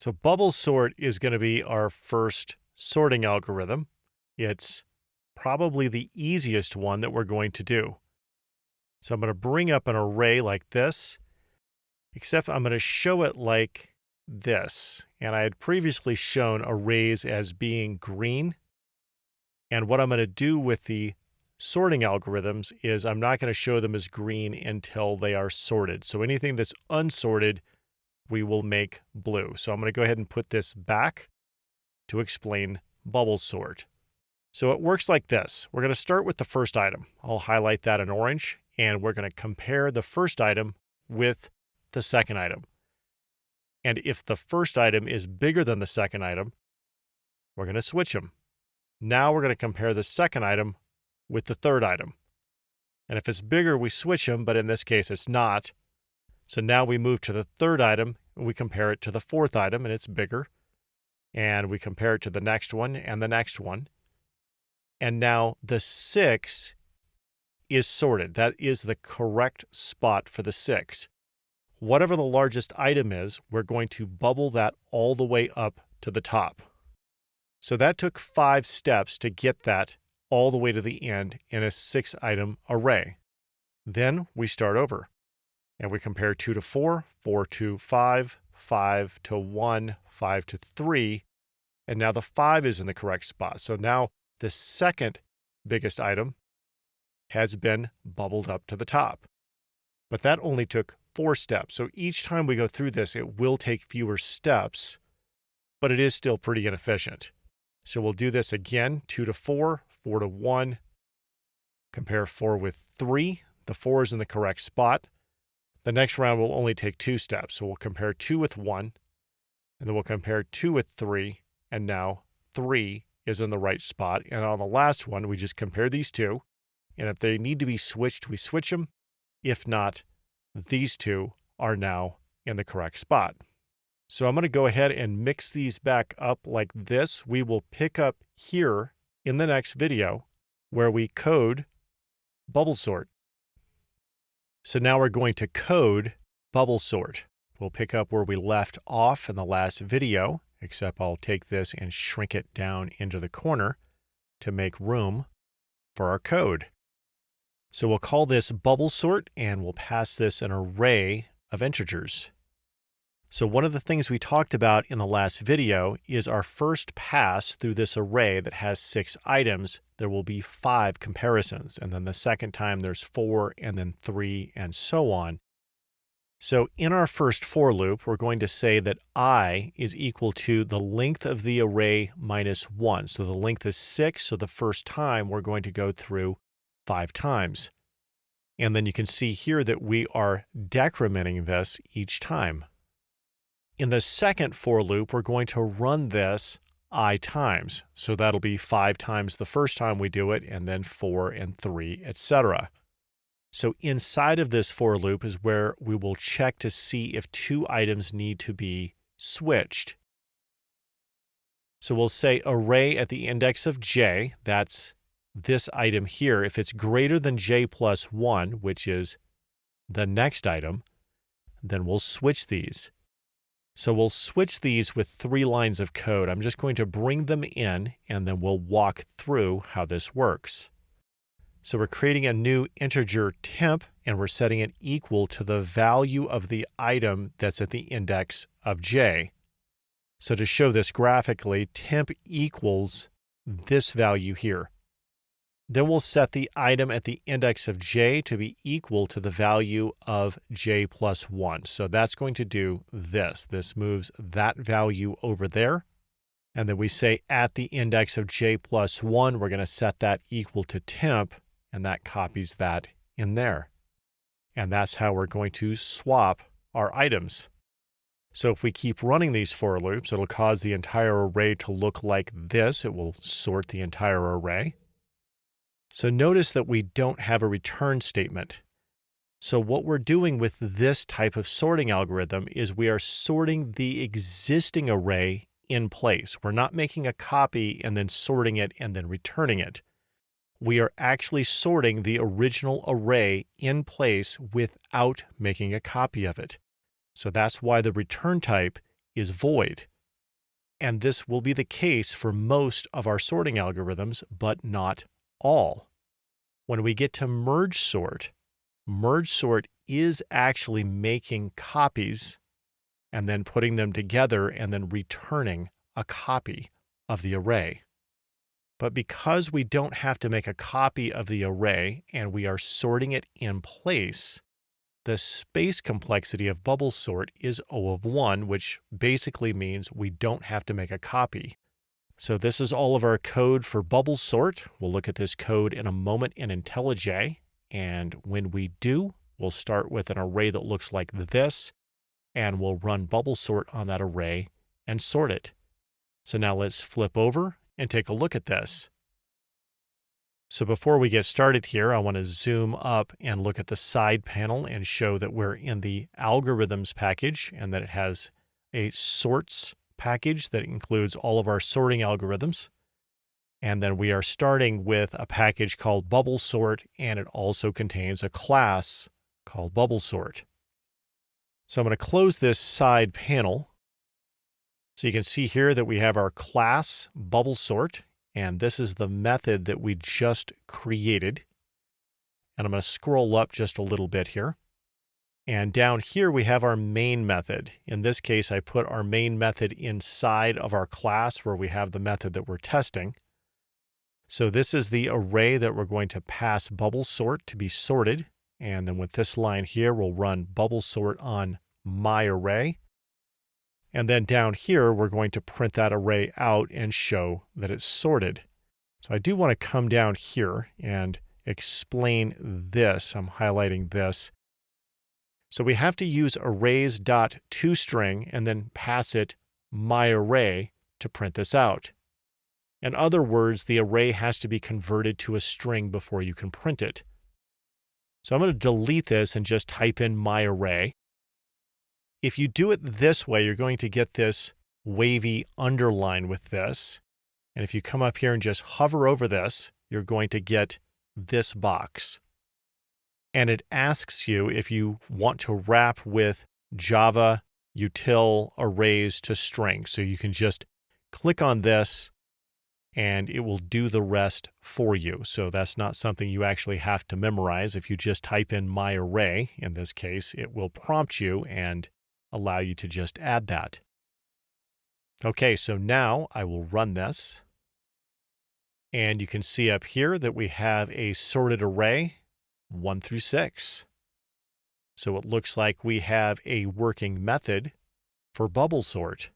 So bubble sort is going to be our first sorting algorithm. It's probably the easiest one that we're going to do. So I'm going to bring up an array like this, except I'm going to show it like this. And I had previously shown arrays as being green. And what I'm going to do with the sorting algorithms is I'm not going to show them as green until they are sorted. So anything that's unsorted, we will make blue. So I'm going to go ahead and put this back to explain bubble sort. So it works like this. We're going to start with the first item. I'll highlight that in orange, and we're going to compare the first item with the second item. And if the first item is bigger than the second item, we're going to switch them. Now we're going to compare the second item with the third item. And if it's bigger, we switch them, but in this case, it's not. So now we move to the third item, and we compare it to the fourth item, and it's bigger. And we compare it to the next one and the next one. And now the 6 is sorted. That is the correct spot for the 6. Whatever the largest item is, we're going to bubble that all the way up to the top. So that took 5 steps to get that all the way to the end in a 6-item array. Then we start over and we compare 2 to 4, 4 to 5, 5 to 1, 5 to 3, and now the 5 is in the correct spot. So now the second biggest item has been bubbled up to the top. But that only took 4 steps. So each time we go through this, it will take fewer steps, but it is still pretty inefficient. So we'll do this again, 2 to 4, 4 to 1, compare 4 with 3. The 4 is in the correct spot. The next round will only take 2 steps. So we'll compare 2 with 1, and then we'll compare 2 with 3, and now 3 is in the right spot. And on the last one, we just compare these two, and if they need to be switched, we switch them. If not, these two are now in the correct spot. So I'm going to go ahead and mix these back up like this. We will pick up here in the next video where we code bubble sort. So now we're going to code bubble sort. We'll pick up where we left off in the last video, except I'll take this and shrink it down into the corner to make room for our code. So we'll call this bubble sort, and we'll pass this an array of integers. So one of the things we talked about in the last video is our first pass through this array that has 6 items, there will be 5 comparisons. And then the second time there's 4, and then 3, and so on. So in our first for loop, we're going to say that I is equal to the length of the array minus 1. So the length is 6, so the first time we're going to go through 5 times. And then you can see here that we are decrementing this each time. In the second for loop, we're going to run this I times. So that'll be 5 times the first time we do it, and then 4 and 3, etc. So inside of this for loop is where we will check to see if 2 items need to be switched. So we'll say array at the index of j, that's this item here. If it's greater than j plus 1, which is the next item, then we'll switch these. So we'll switch these with 3 lines of code. I'm just going to bring them in, and then we'll walk through how this works. So we're creating a new integer temp, and we're setting it equal to the value of the item that's at the index of j. So to show this graphically, temp equals this value here. Then we'll set the item at the index of j to be equal to the value of j plus 1. So that's going to do this. This moves that value over there. And then we say at the index of j plus 1, we're going to set that equal to temp, and that copies that in there. And that's how we're going to swap our items. So if we keep running these for loops, it'll cause the entire array to look like this. It will sort the entire array. So notice that we don't have a return statement. So what we're doing with this type of sorting algorithm is we are sorting the existing array in place. We're not making a copy and then sorting it and then returning it. We are actually sorting the original array in place without making a copy of it. So that's why the return type is void. And this will be the case for most of our sorting algorithms, but not all. When we get to merge sort is actually making copies and then putting them together and then returning a copy of the array. But because we don't have to make a copy of the array and we are sorting it in place, the space complexity of bubble sort is O of 1, which basically means we don't have to make a copy. So this is all of our code for bubble sort. We'll look at this code in a moment in IntelliJ. And when we do, we'll start with an array that looks like this, and we'll run bubble sort on that array and sort it. So now let's flip over and take a look at this. So before we get started here, I want to zoom up and look at the side panel and show that we're in the algorithms package and that it has a sorts package that includes all of our sorting algorithms. And then we are starting with a package called bubble sort, and it also contains a class called bubble sort. So I'm going to close this side panel. So you can see here that we have our class bubble sort, and this is the method that we just created. And I'm going to scroll up just a little bit here. And down here we have our main method. In this case, I put our main method inside of our class where we have the method that we're testing. So this is the array that we're going to pass bubble sort to be sorted. And then with this line here, we'll run bubble sort on my array. And then down here, we're going to print that array out and show that it's sorted. So I do want to come down here and explain this. I'm highlighting this. So we have to use arrays.toString and then pass it myArray to print this out. In other words, the array has to be converted to a string before you can print it. So I'm going to delete this and just type in myArray. If you do it this way, you're going to get this wavy underline with this. And if you come up here and just hover over this, you're going to get this box. And it asks you if you want to wrap with Java util arrays to string. So you can just click on this and it will do the rest for you. So that's not something you actually have to memorize. If you just type in myArray, in this case, it will prompt you and allow you to just add that. Okay, so now I will run this. And you can see up here that we have a sorted array 1 through 6. So it looks like we have a working method for bubble sort.